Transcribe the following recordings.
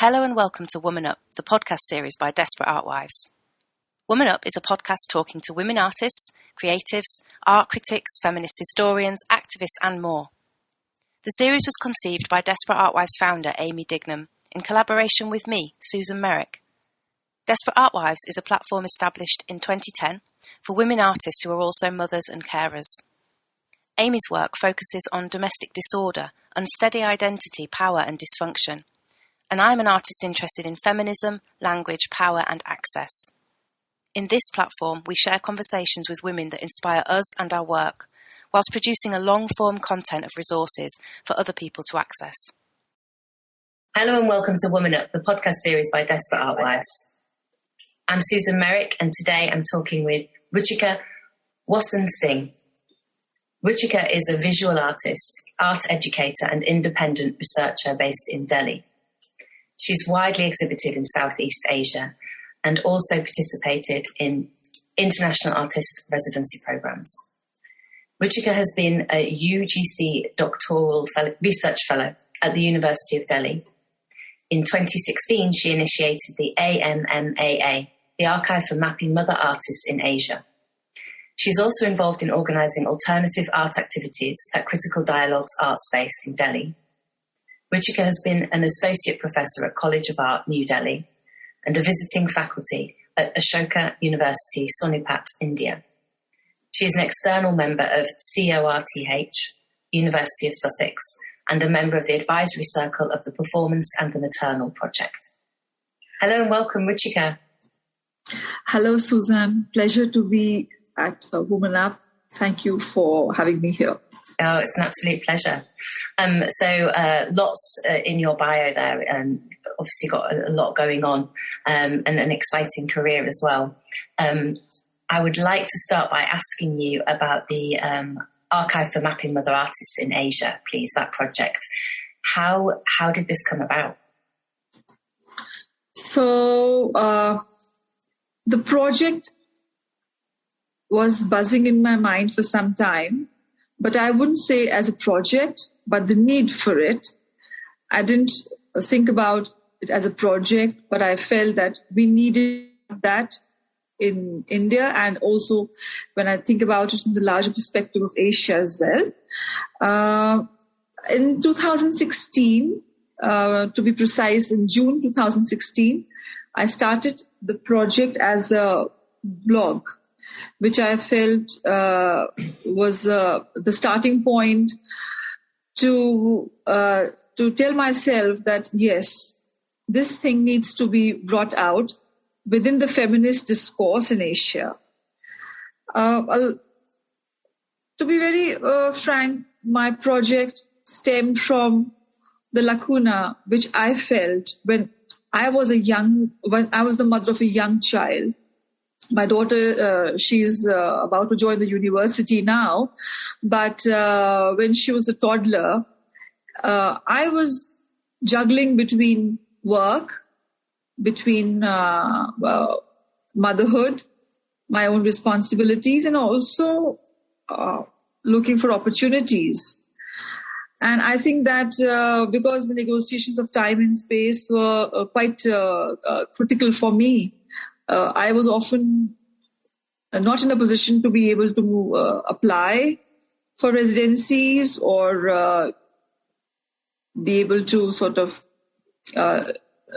Hello and welcome to Woman Up, the podcast series by Desperate Art Wives. Woman Up is a podcast talking to women artists, creatives, art critics, feminist historians, activists and more. The series was conceived by Desperate Art Wives founder Amy Dignam in collaboration with me, Susan Merrick. Desperate Art Wives is a platform established in 2010 for women artists who are also mothers and carers. Amy's work focuses on domestic disorder, unsteady identity, power and dysfunction. And I'm an artist interested in feminism, language, power and access. In this platform, we share conversations with women that inspire us and our work, whilst producing a long-form content of resources for other people to access. Hello and welcome to Woman Up, the podcast series by Desperate Art Wives. I'm Susan Merrick, and today I'm talking with Ruchika Wasson Singh. Ruchika is a visual artist, art educator and independent researcher based in Delhi. She's widely exhibited in Southeast Asia and also participated in international artist residency programs. Ruchika has been a UGC doctoral research fellow at the University of Delhi. In 2016, she initiated the AMMAA, the Archive for Mapping Mother Artists in Asia. She's also involved in organising alternative art activities at Critical Dialogues Art Space in Delhi. Ruchika has been an associate professor at College of Art, New Delhi, and a visiting faculty at Ashoka University, Sonipat, India. She is an external member of CORTH, University of Sussex, and a member of the advisory circle of the Performance and the Maternal Project. Hello and welcome, Ruchika. Hello, Susan. Pleasure to be at Woman Up. Thank you for having me here. Oh, it's an absolute pleasure. Lots in your bio there, and obviously got a lot going on, and an exciting career as well. I would like to start by asking you about the Archive for Mapping Mother Artists in Asia, please, that project. How did this come about? So the project was buzzing in my mind for some time, but I wouldn't say as a project, but the need for it. I didn't think about it as a project, but I felt that we needed that in India, and also when I think about it in the larger perspective of Asia as well. In 2016, to be precise, in June 2016, I started the project as a blog, which I felt was the starting point to tell myself that, yes, this thing needs to be brought out within the feminist discourse in Asia. To be very frank, my project stemmed from the lacuna which I felt when I was the mother of a young child. My daughter, she's about to join the university now, but when she was a toddler, I was juggling between work, between motherhood, my own responsibilities, and also looking for opportunities. And I think that because the negotiations of time and space were quite critical for me, I was often not in a position to be able to apply for residencies or be able to sort of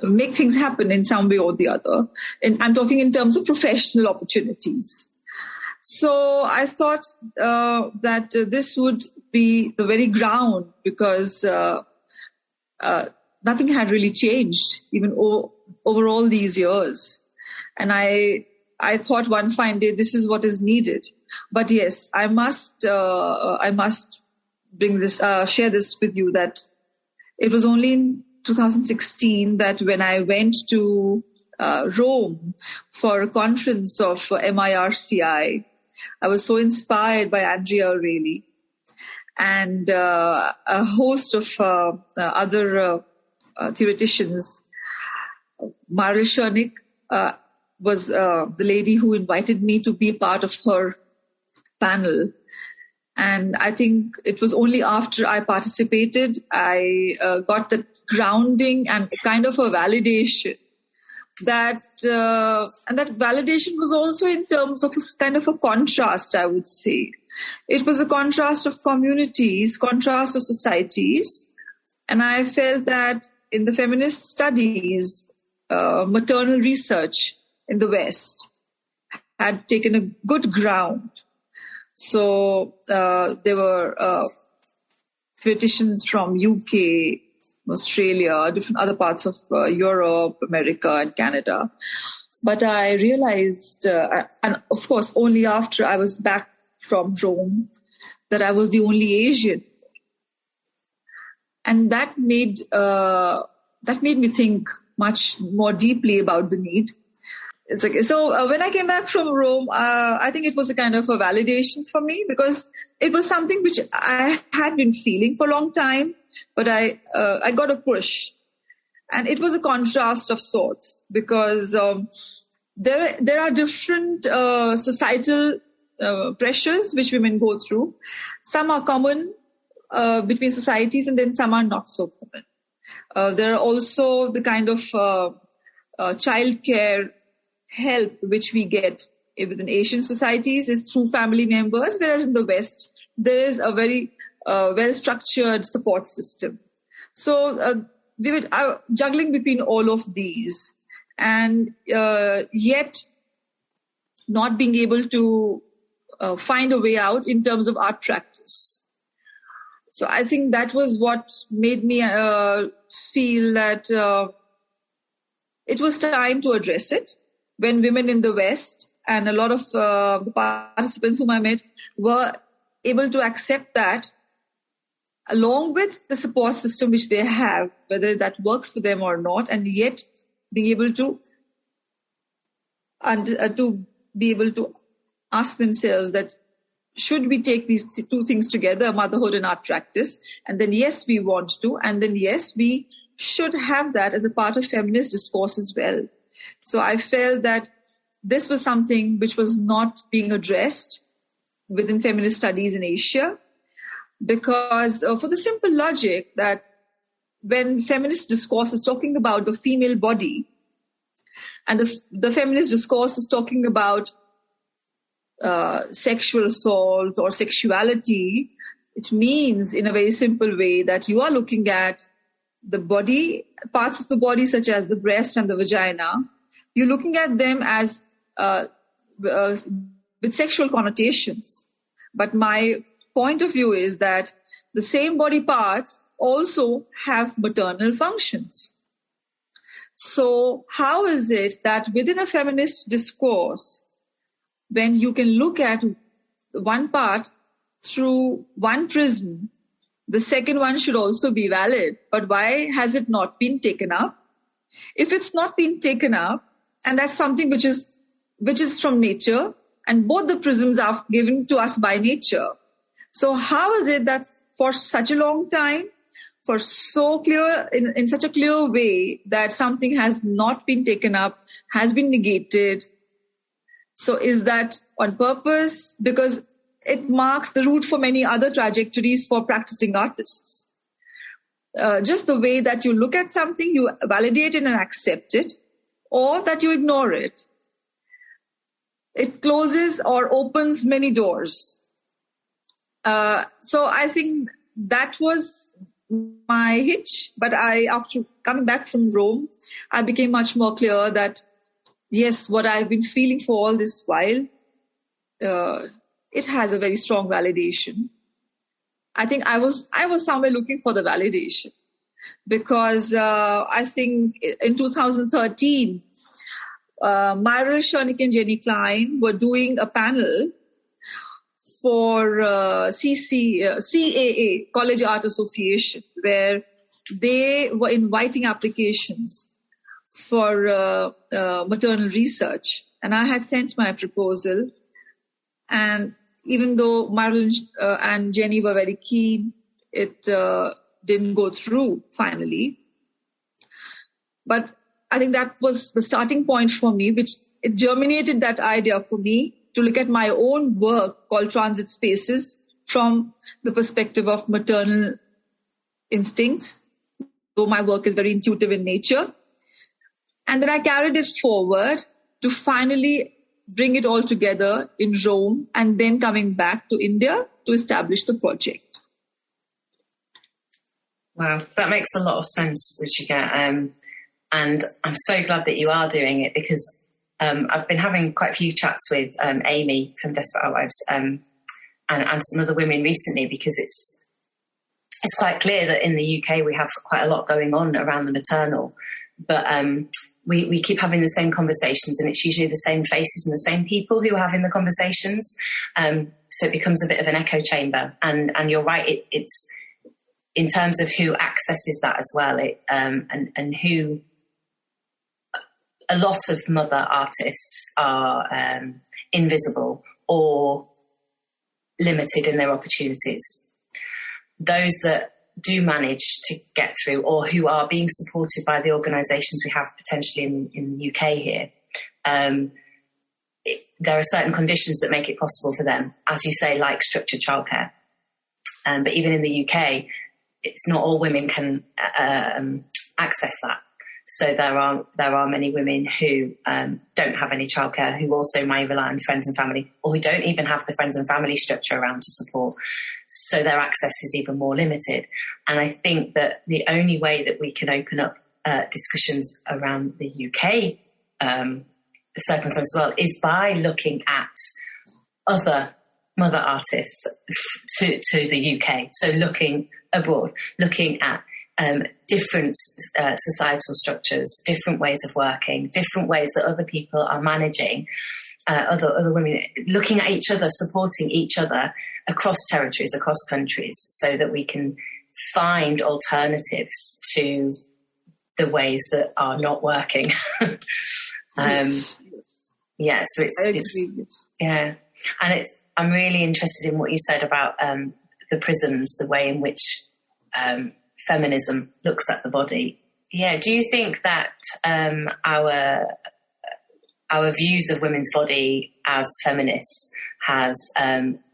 make things happen in some way or the other. And I'm talking in terms of professional opportunities. So I thought that this would be the very ground, because nothing had really changed even over all these years. And I thought one fine day this is what is needed. But yes, I must bring this, share this with you, that it was only in 2016 that when I went to Rome for a conference of MIRCI, I was so inspired by Andrea Aureli and a host of other theoreticians. Meryl Schoenig was the lady who invited me to be part of her panel. And I think it was only after I participated, I got that grounding and kind of a validation. And that validation was also in terms of a kind of a contrast, I would say. It was a contrast of communities, contrast of societies. And I felt that in the feminist studies, maternal research in the West had taken a good ground. So there were theoreticians from UK, Australia, different other parts of Europe, America, and Canada. But I realized, and of course, only after I was back from Rome, that I was the only Asian. And that made me think much more deeply about the need. It's like, so when I came back from Rome, I think it was a kind of a validation for me, because it was something which I had been feeling for a long time, but I got a push. And it was a contrast of sorts, because there are different societal pressures which women go through. Some are common between societies, and then some are not so common. There are also the kind of childcare help which we get within Asian societies is through family members, whereas in the West, there is a very well-structured support system. So we were juggling between all of these, and yet not being able to find a way out in terms of art practice. So I think that was what made me feel that it was time to address it, when women in the West and a lot of the participants whom I met were able to accept that, along with the support system which they have, whether that works for them or not, and yet being able to be able to ask themselves that, should we take these two things together, motherhood and art practice? And then yes, we want to, and then yes, we should have that as a part of feminist discourse as well. So I felt that this was something which was not being addressed within feminist studies in Asia, because for the simple logic that when feminist discourse is talking about the female body, and the feminist discourse is talking about sexual assault or sexuality, it means in a very simple way that you are looking at the body, parts of the body such as the breast and the vagina, you're looking at them as with sexual connotations. But my point of view is that the same body parts also have maternal functions. So how is it that within a feminist discourse, when you can look at one part through one prism, the second one should also be valid? But why has it not been taken up? If it's not been taken up, and that's something which is from nature, and both the prisms are given to us by nature. So how is it that for such a long time, for so clear, in such a clear way, that something has not been taken up, has been negated? So is that on purpose? Because it marks the route for many other trajectories for practicing artists. Just the way that you look at something, you validate it and accept it, or that you ignore it. It closes or opens many doors. So I think that was my hitch. But after coming back from Rome, I became much more clear that, yes, what I've been feeling for all this while, it has a very strong validation. I think I was somewhere looking for the validation, because I think in 2013, Myral Shernick and Jenny Klein were doing a panel for CAA, College Art Association, where they were inviting applications for maternal research. And I had sent my proposal. And even though Myral and Jenny were very keen, it didn't go through finally. But I think that was the starting point for me, which it germinated that idea for me to look at my own work called Transit Spaces from the perspective of maternal instincts, though my work is very intuitive in nature. And then I carried it forward to finally bring it all together in Rome and then coming back to India to establish the project. Wow, that makes a lot of sense, Ruchika. And I'm so glad that you are doing it, because I've been having quite a few chats with Amy from Desperate Outwives and some other women recently, because it's quite clear that in the UK we have quite a lot going on around the maternal, but we keep having the same conversations, and it's usually the same faces and the same people who are having the conversations. So it becomes a bit of an echo chamber. And you're right, it's in terms of who accesses that as well, and who. A lot of mother artists are invisible or limited in their opportunities. Those that do manage to get through, or who are being supported by the organisations we have potentially in the UK here, there are certain conditions that make it possible for them, as you say, like structured childcare. But even in the UK, it's not all women can access that. So there are many women who don't have any childcare, who also may rely on friends and family, or who don't even have the friends and family structure around to support. So their access is even more limited. And I think that the only way that we can open up discussions around the UK circumstance as well is by looking at other mother artists to the UK. So looking abroad, looking at different societal structures, different ways of working, different ways that other people are managing, other women, looking at each other, supporting each other across territories, across countries, so that we can find alternatives to the ways that are not working. Yes. Yeah, so it's yeah, and I'm really interested in what you said about the prisms, the way in which feminism looks at the body. Yeah, do you think that our views of women's body as feminists has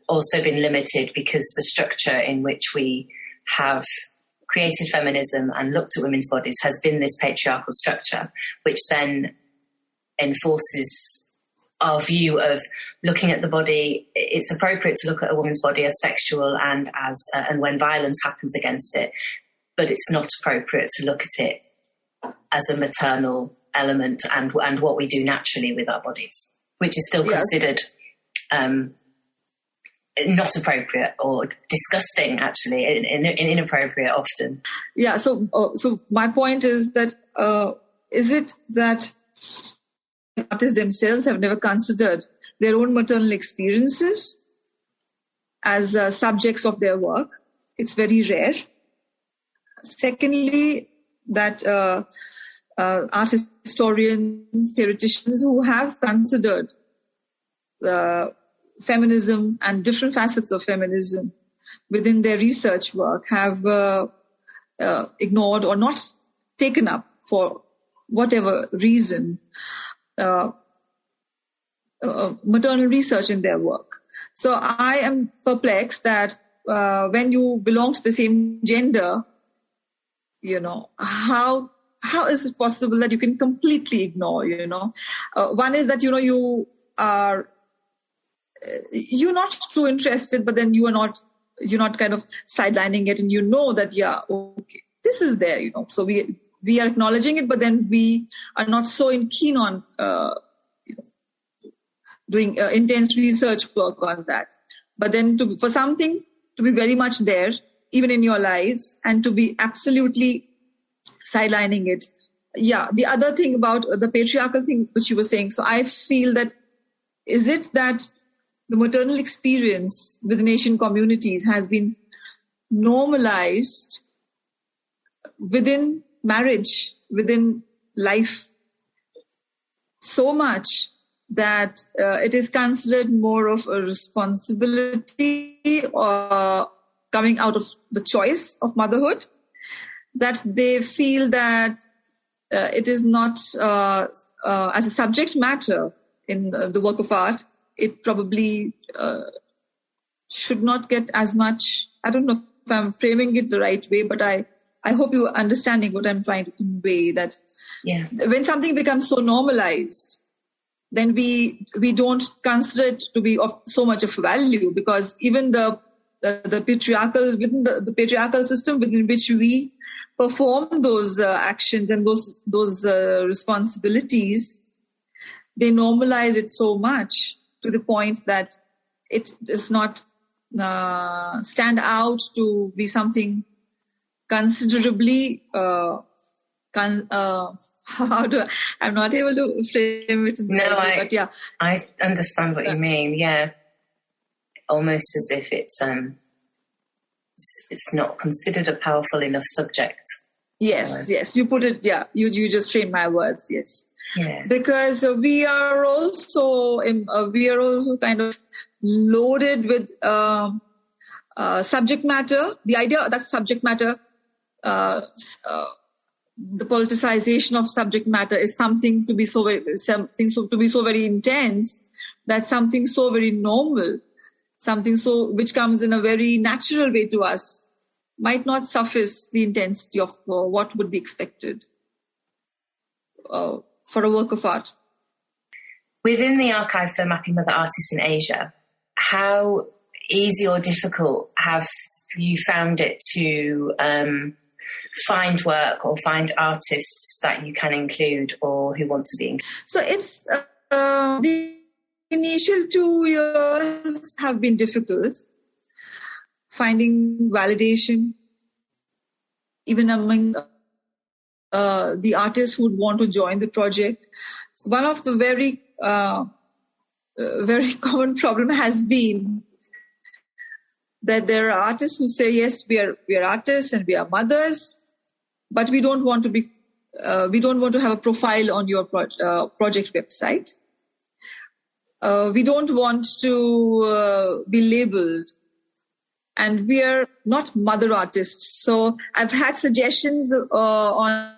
also been limited because the structure in which we have created feminism and looked at women's bodies has been this patriarchal structure, which then enforces our view of looking at the body? It's appropriate to look at a woman's body as sexual and when violence happens against it, but it's not appropriate to look at it as a maternal element and what we do naturally with our bodies, which is still considered not appropriate or disgusting, actually, inappropriate often. Yeah. So my point is that is it that artists themselves have never considered their own maternal experiences as subjects of their work? It's very rare. Secondly, that art historians, theoreticians who have considered feminism and different facets of feminism within their research work have ignored or not taken up, for whatever reason, maternal research in their work. So I am perplexed that when you belong to the same gender, how is it possible that you can completely ignore, one is that, you're not too interested, but then you're not kind of sidelining it, and that, okay, this is there, so we are acknowledging it, but then we are not so keen on doing intense research work on that. But then for something to be very much there, even in your lives, and to be absolutely sidelining it. Yeah, the other thing about the patriarchal thing which you were saying, so I feel that, is it that the maternal experience within Asian communities has been normalized within marriage, within life, so much that it is considered more of a responsibility or coming out of the choice of motherhood, that they feel that it is not as a subject matter in the work of art. It probably should not get as much. I don't know if I'm framing it the right way, but I I hope you're understanding what I'm trying to convey, that when something becomes so normalized, then we don't consider it to be of so much of value, because even the patriarchal, within the patriarchal system within which we perform those actions and those responsibilities, they normalize it so much to the point that it does not stand out to be something considerably I'm not able to frame it. I understand what you mean. Yeah, almost as if it's not considered a powerful enough subject. Yes, you put it. Yeah, you just framed my words. Yes. Yeah. Because we are also kind of loaded with subject matter. The idea that subject matter, the politicization of subject matter is something to be so very intense, that something so very normal, which comes in a very natural way to us, might not suffice the intensity of what would be expected for a work of art. Within the archive for Mapping Mother Artists in Asia, how easy or difficult have you found it to find work or find artists that you can include or who want to be included? So it's the initial 2 years have been difficult. Finding validation, even among the artists who would want to join the project. So one of the very common problem has been that there are artists who say, yes, we are artists and we are mothers, but we don't want to be, we don't want to have a profile on your project website. We don't want to be labeled. And we are not mother artists. So I've had suggestions on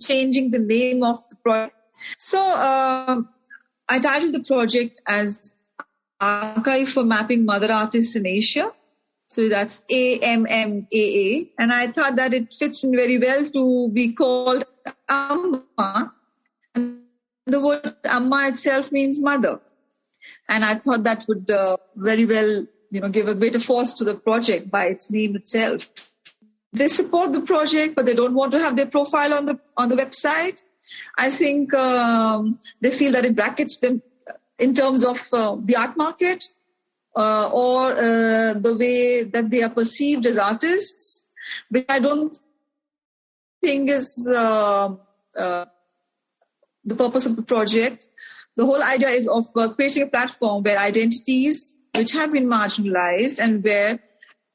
changing the name of the project. So I titled the project as Archive for Mapping Mother Artists in Asia. So that's AMMAA. And I thought that it fits in very well to be called Amma. And the word Amma itself means mother. And I thought that would very well give a greater force to the project by its name itself. They support the project, but they don't want to have their profile on the website. I think they feel that it brackets them in terms of the art market or the way that they are perceived as artists, which I don't think is the purpose of the project. The whole idea is of creating a platform where identities which have been marginalized and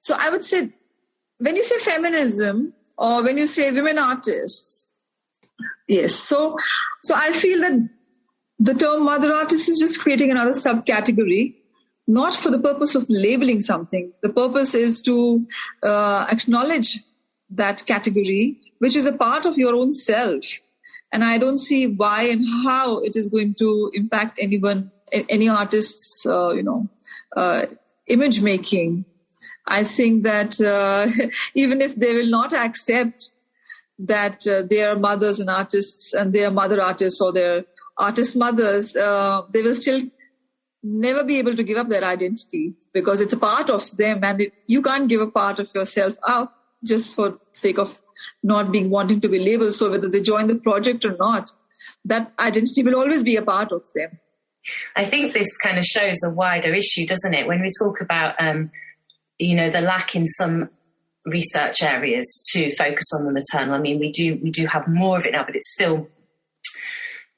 so I would say, when you say feminism or when you say women artists, yes. So I feel that the term mother artist is just creating another subcategory, not for the purpose of labeling something. The purpose is to acknowledge that category, which is a part of your own self. And I don't see why and how it is going to impact any artist's, image making. I think that even if they will not accept that they are mothers and artists and they are mother artists or they're artist mothers, they will still never be able to give up their identity because it's a part of them, and you can't give a part of yourself up just for sake of not wanting to be labeled. So whether they join the project or not, that identity will always be a part of them. I think this kind of shows a wider issue, doesn't it? When we talk about, the lack in some research areas to focus on the maternal. I mean, we do have more of it now, but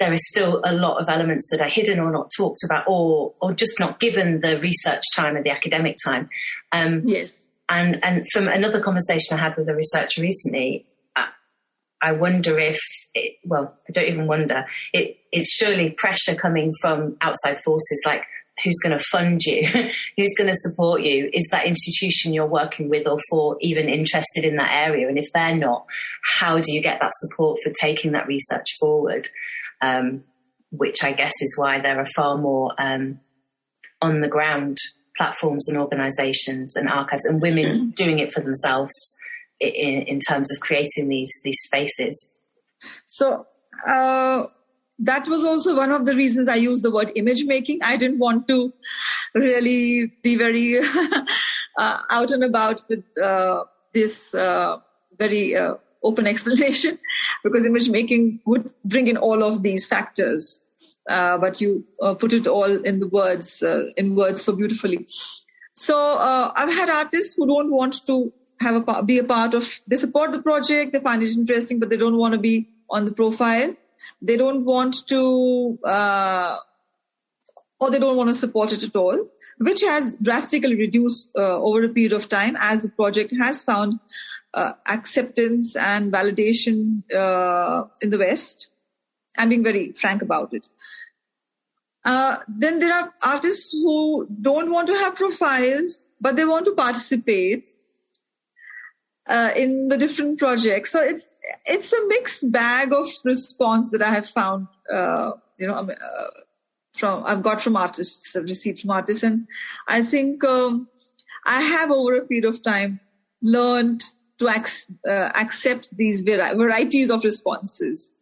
there is still a lot of elements that are hidden or not talked about or just not given the research time or the academic time. Yes. And from another conversation I had with a researcher recently, I wonder I don't even wonder. It's surely pressure coming from outside forces, like who's going to fund you, who's going to support you, is that institution you're working with or for even interested in that area? And if they're not, how do you get that support for taking that research forward? Which I guess is why there are far more on the ground platforms and organisations and archives and women doing it for themselves in terms of creating these spaces? So that was also one of the reasons I used the word image making. I didn't want to really be very out and about with this very open explanation, because image making would bring in all of these factors. But you put it all in the words, so beautifully. So I've had artists who don't want to be a part of. They support the project, they find it interesting, but they don't want to be on the profile. They don't want to, or they don't want to support it at all, which has drastically reduced over a period of time as the project has found acceptance and validation in the West. I'm being very frank about it. Then there are artists who don't want to have profiles, but they want to participate in the different projects. So it's a mixed bag of response that I have found, I've got from artists, I've received from artists. And I think I have over a period of time learned to accept these varieties of responses,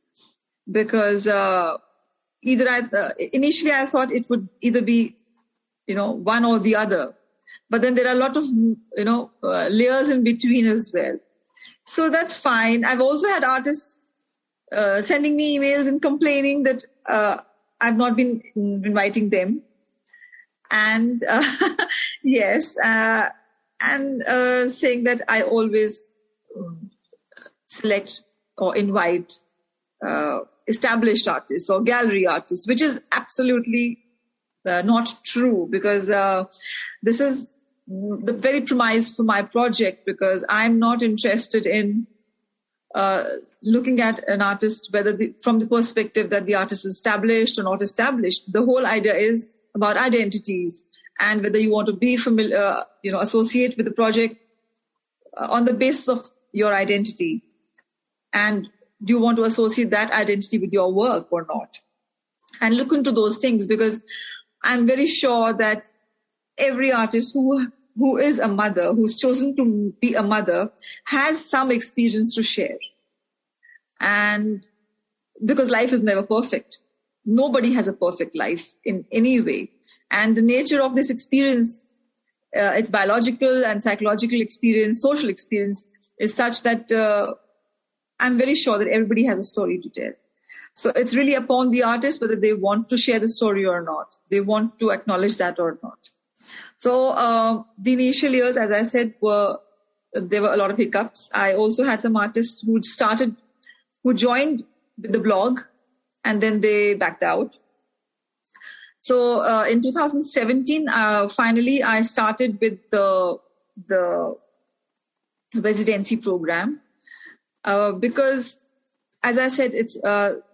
because initially I thought it would either be, one or the other. But then there are a lot of, layers in between as well. So that's fine. I've also had artists sending me emails and complaining that I've not been inviting them. And yes, and saying that I always select or invite established artists or gallery artists, which is absolutely not true, because this is the very premise for my project, because I'm not interested in looking at an artist from the perspective that the artist is established or not established. The whole idea is about identities and whether you want to be familiar, associate with the project on the basis of your identity, and do you want to associate that identity with your work or not? And look into those things, because I'm very sure that every artist who is a mother, who's chosen to be a mother, has some experience to share. And because life is never perfect. Nobody has a perfect life in any way. And the nature of this experience, its biological and psychological experience, social experience, is such that I'm very sure that everybody has a story to tell. So it's really upon the artist whether they want to share the story or not. They want to acknowledge that or not. So the initial years, as I said, there were a lot of hiccups. I also had some artists who joined with the blog, and then they backed out. So in 2017, finally, I started with the residency program. Because, as I said,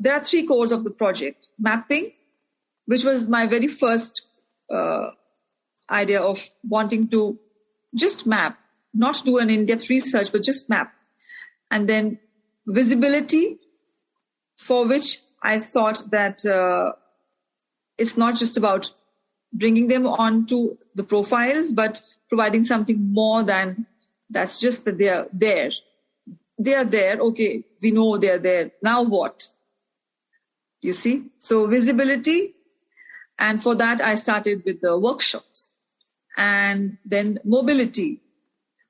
there are three cores of the project. Mapping, which was my very first idea of wanting to just map, not do an in-depth research, but just map. And then visibility, for which I thought that it's not just about bringing them onto the profiles, but providing something more than that's just that they are there. They are there. Okay, we know they're there. Now what? You see? So visibility. And for that, I started with the workshops. And then mobility.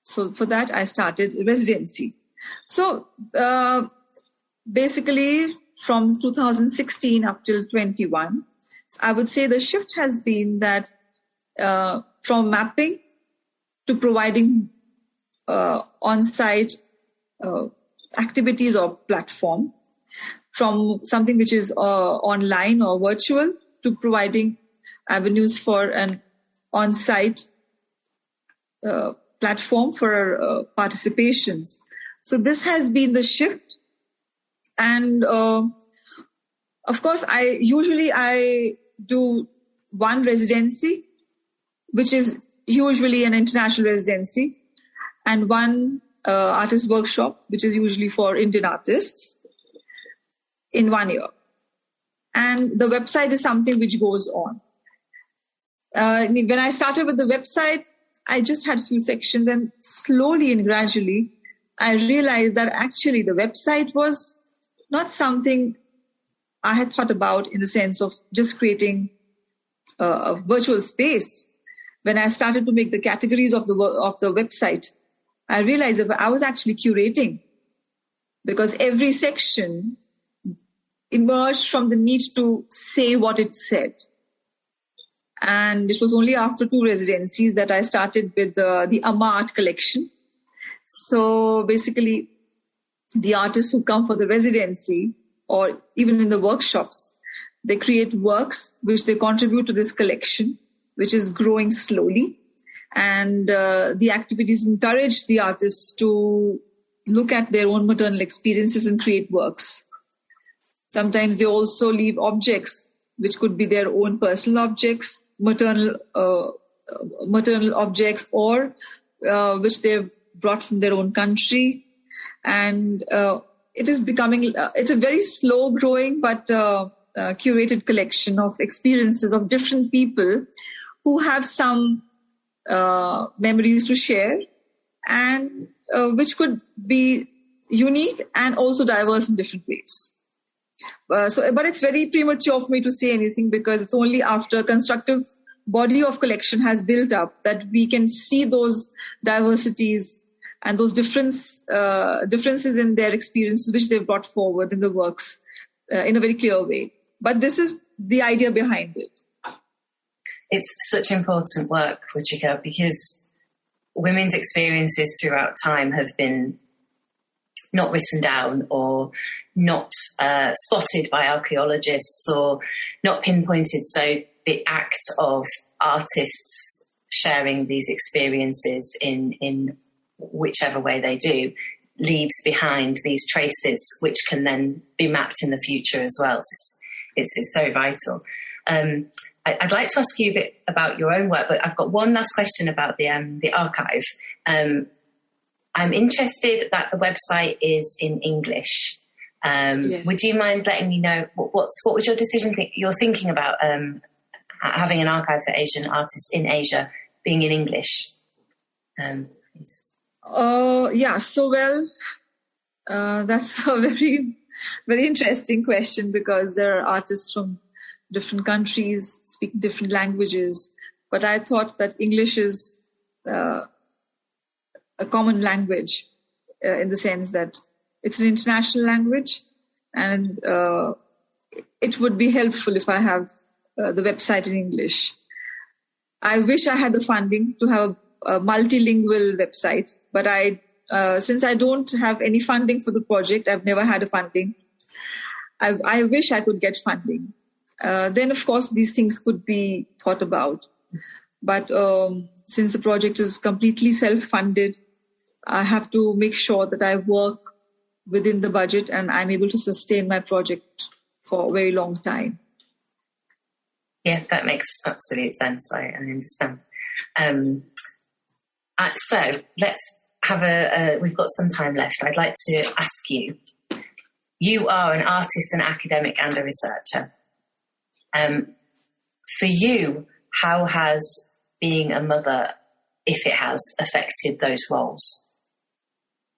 So for that, I started residency. So basically, from 2016 up till 21, I would say the shift has been that from mapping to providing on-site activities or platform, from something which is online or virtual to providing avenues for an on-site platform for participations. So this has been the shift. And of course, I do one residency, which is usually an international residency, and one artist workshop, which is usually for Indian artists, in 1 year. And the website is something which goes on. When I started with the website, I just had a few sections, and slowly and gradually, I realized that actually the website was not something I had thought about in the sense of just creating a virtual space. When I started to make the categories of the website, I realized that I was actually curating, because every section emerged from the need to say what it said. And it was only after 2 residencies that I started with the Amma Art collection. So basically, the artists who come for the residency or even in the workshops, they create works which they contribute to this collection, which is growing slowly. And the activities encourage the artists to look at their own maternal experiences and create works. Sometimes they also leave objects, which could be their own personal objects, maternal objects, or which they've brought from their own country. And it is becoming, it's a very slow growing but curated collection of experiences of different people who have some memories to share, and which could be unique and also diverse in different ways. But it's very premature for me to say anything, because it's only after a constructive body of collection has built up that we can see those diversities and those differences in their experiences which they've brought forward in the works in a very clear way. But this is the idea behind it. It's such important work, Ruchika, because women's experiences throughout time have been not written down or not spotted by archaeologists or not pinpointed. So the act of artists sharing these experiences in whichever way they do leaves behind these traces, which can then be mapped in the future as well. It's so vital. I'd like to ask you a bit about your own work, but I've got one last question about the archive. I'm interested that the website is in English. Yes. Would you mind letting me know what was your decision? You're thinking about having an archive for Asian artists in Asia being in English. Please. Yeah. So that's a very, very interesting question, because there are artists from different countries speak different languages. But I thought that English is a common language in the sense that it's an international language, and it would be helpful if I have the website in English. I wish I had the funding to have a multilingual website, but since I don't have any funding for the project, I've never had a funding. I wish I could get funding. Then, of course, these things could be thought about. But since the project is completely self-funded, I have to make sure that I work within the budget and I'm able to sustain my project for a very long time. Yeah, that makes absolute sense. I understand. So let's have we've got some time left. I'd like to ask you, you are an artist, an academic and a researcher. For you, how has being a mother, if it has, affected those roles?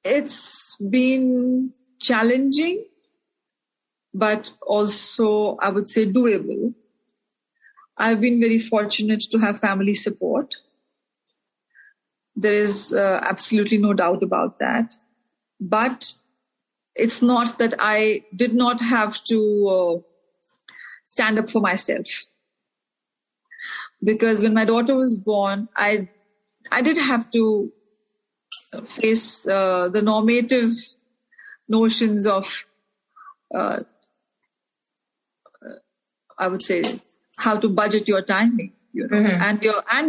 It's been challenging, but also, I would say, doable. I've been very fortunate to have family support. There is absolutely no doubt about that. But it's not that I did not have to stand up for myself. Because when my daughter was born, I did have to face the normative notions of, I would say, how to budget your timing, and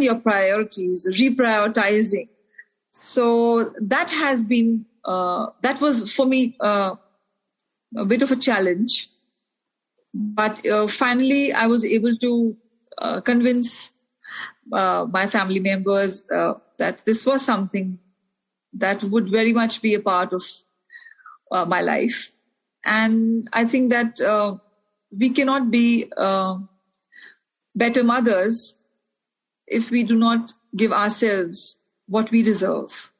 your priorities, reprioritizing. So that has been that was for me a bit of a challenge. But finally, I was able to convince my family members that this was something that would very much be a part of my life. And I think that we cannot be better mothers if we do not give ourselves what we deserve.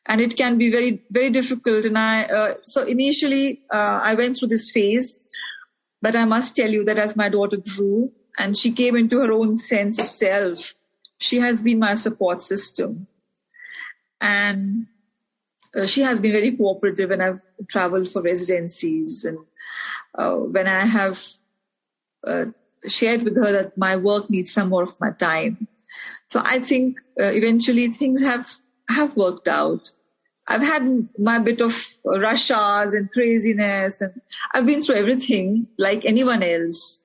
And it can be very, very difficult. And so initially I went through this phase, but I must tell you that as my daughter grew and she came into her own sense of self, she has been my support system. And she has been very cooperative when I've traveled for residencies and when I have shared with her that my work needs some more of my time. So I think eventually things have worked out. I've had my bit of rush hours and craziness, and I've been through everything like anyone else.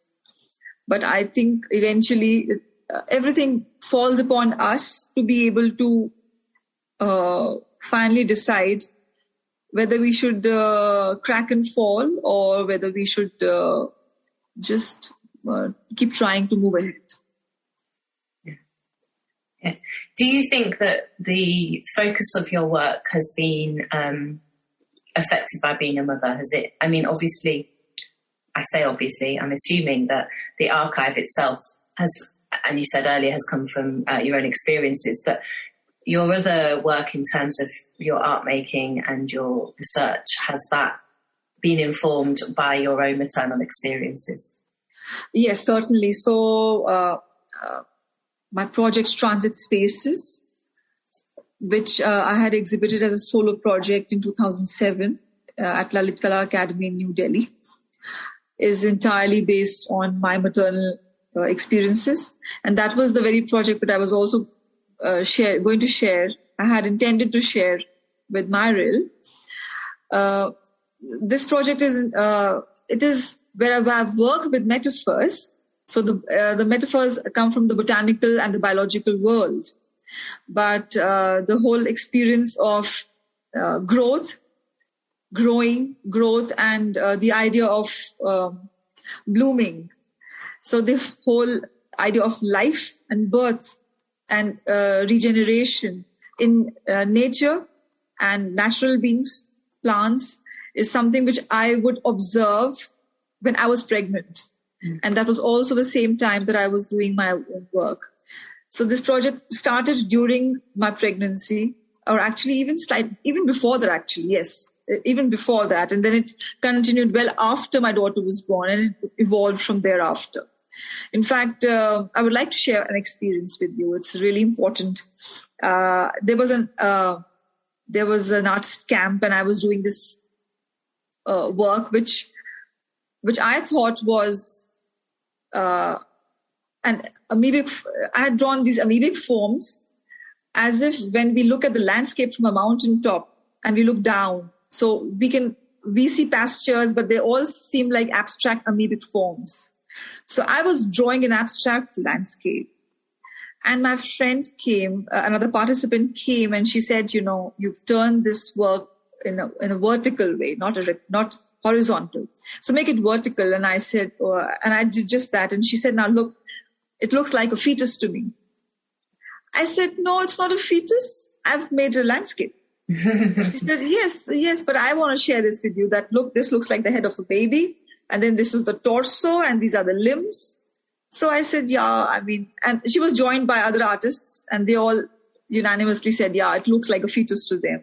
But I think eventually everything falls upon us to be able to finally decide whether we should crack and fall or whether we should just keep trying to move ahead. Yeah. Do you think that the focus of your work has been affected by being a mother? Has it? I mean, obviously, I say obviously, I'm assuming that the archive itself has, and you said earlier, has come from your own experiences, but your other work in terms of your art making and your research, has that been informed by your own maternal experiences? Yes, certainly. So my project Transit Spaces, which I had exhibited as a solo project in 2007 at Lalit Kala Academy in New Delhi, is entirely based on my maternal experiences. And that was the very project that I was also going to share. I had intended to share with Myril. This project is where I've worked with metaphors. So the metaphors come from the botanical and the biological world, but the whole experience of growth, and the idea of blooming. So this whole idea of life and birth and regeneration in nature and natural beings, plants, is something which I would observe when I was pregnant. And that was also the same time that I was doing my own work. So this project started during my pregnancy, or actually even before that, actually, yes, even before that. And then it continued well after my daughter was born, and it evolved from thereafter. In fact, I would like to share an experience with you. It's really important. There was an artist camp, and I was doing this work, which I thought was an amoebic. I had drawn these amoebic forms, as if when we look at the landscape from a mountaintop and we look down, so we see pastures, but they all seem like abstract amoebic forms. So I was drawing an abstract landscape, and my friend came, another participant came, and she said, you've turned this work in a vertical way, not horizontal. So make it vertical. And I said, and I did just that. And she said, now look, it looks like a fetus to me. I said, no, it's not a fetus. I've made a landscape. She said, yes, but I want to share this with you, that look, this looks like the head of a baby. And then this is the torso, and these are the limbs. So I said, and she was joined by other artists, and they all unanimously said, it looks like a fetus to them.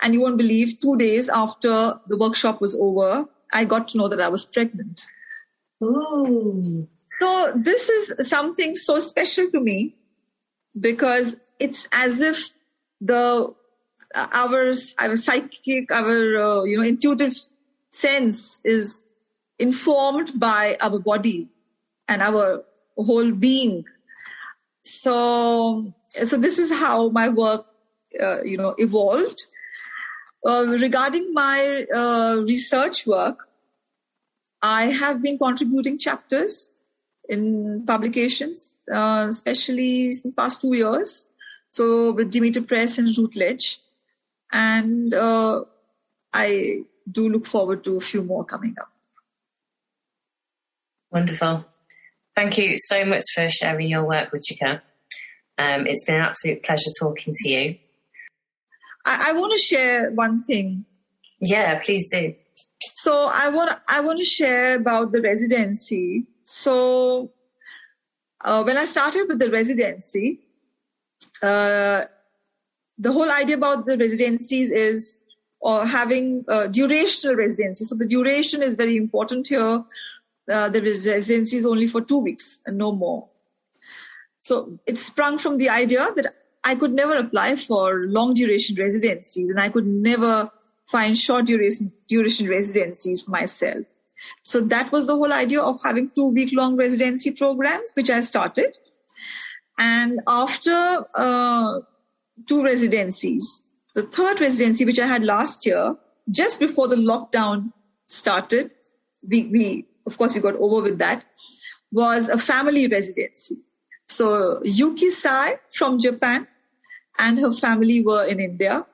And you won't believe, 2 days after the workshop was over, I got to know that I was pregnant. Ooh. So this is something so special to me, because it's as if our psychic, our intuitive sense is informed by our body and our whole being. So this is how my work evolved. Regarding my research work, I have been contributing chapters in publications, especially since past 2 years. So with Demeter Press and Routledge. And I do look forward to a few more coming up. Wonderful. Thank you so much for sharing your work, Ruchika. It's been an absolute pleasure talking to you. I want to share one thing. Yeah, please do. So I want to share about the residency. So when I started with the residency, the whole idea about the residencies is having durational residency. So the duration is very important here. The residency is only for 2 weeks and no more. So it sprung from the idea that I could never apply for long duration residencies, and I could never find short duration residencies for myself. So that was the whole idea of having 2 week long residency programs, which I started. And after 2 residencies, the third residency, which I had last year, just before the lockdown started, we got over with that, was a family residency. So Yuki Sai from Japan and her family were in India.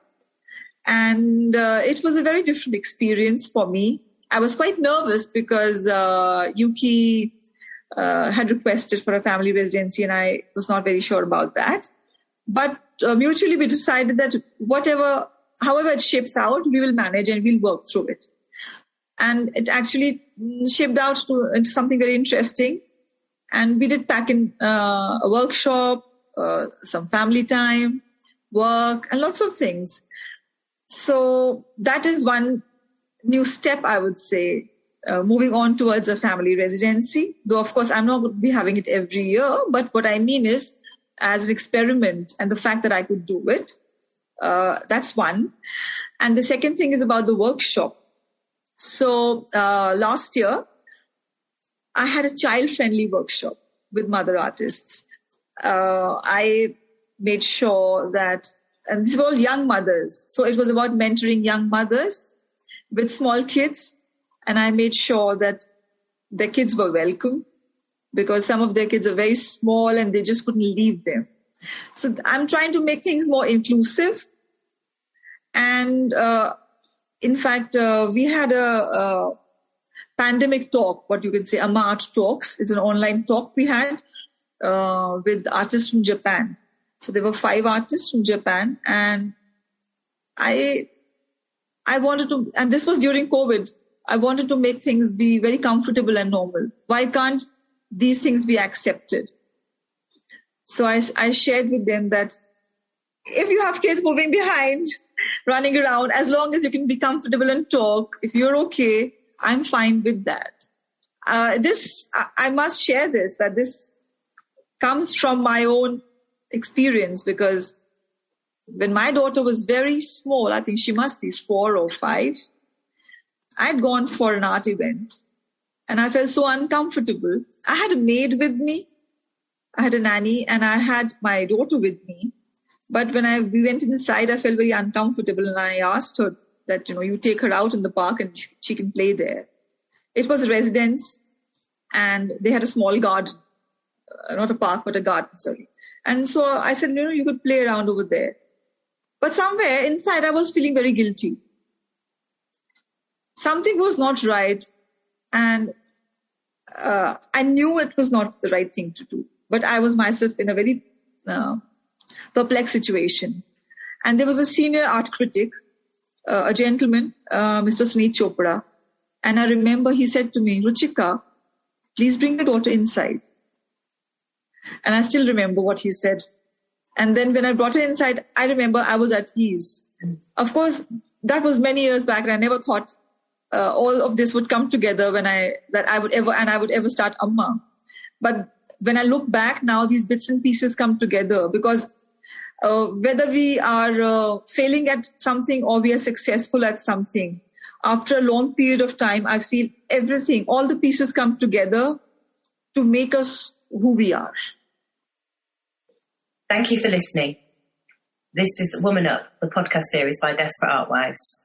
And it was a very different experience for me. I was quite nervous because Yuki had requested for a family residency, and I was not very sure about that. But mutually we decided that however it shapes out, we will manage and we'll work through it. And it actually shaped out into something very interesting. And we did pack in a workshop, some family time, work, and lots of things. So that is one new step, I would say, moving on towards a family residency. Though, of course, I'm not going to be having it every year. But what I mean is, as an experiment, and the fact that I could do it, that's one. And the second thing is about the workshop. So last year, I had a child-friendly workshop with mother artists. I made sure that, and these were all young mothers. So it was about mentoring young mothers with small kids. And I made sure that their kids were welcome, because some of their kids are very small and they just couldn't leave them. So I'm trying to make things more inclusive. And in fact, we had a pandemic talk, what you could say, a March Talks. It's an online talk we had with artists from Japan. So there were 5 artists from Japan, and I wanted to, and this was during COVID, I wanted to make things be very comfortable and normal. Why can't these things be accepted? So I shared with them that if you have kids moving behind, running around, as long as you can be comfortable and talk, if you're okay, I'm fine with that. I must share this, that this comes from my own experience, because when my daughter was very small, I think she must be 4 or 5, I'd gone for an art event and I felt so uncomfortable. I had a maid with me, I had a nanny, and I had my daughter with me. But when we went inside, I felt very uncomfortable, and I asked her that, you take her out in the park and she can play there. It was a residence, and they had a small garden, not a park, but a garden, sorry. And so I said, you could play around over there. But somewhere inside, I was feeling very guilty. Something was not right, and I knew it was not the right thing to do. But I was myself in a very perplexed situation. And there was a senior art critic, a gentleman, Mr. Suneet Chopra. And I remember he said to me, Ruchika, please bring your daughter inside. And I still remember what he said. And then when I brought her inside, I remember I was at ease. Of course, that was many years back, and I never thought all of this would come together I would ever start Amma. But when I look back now, these bits and pieces come together, because whether we are failing at something or we are successful at something, after a long period of time, I feel everything, all the pieces come together to make us who we are. Thank you for listening. This is Woman Up, the podcast series by Desperate Art Wives.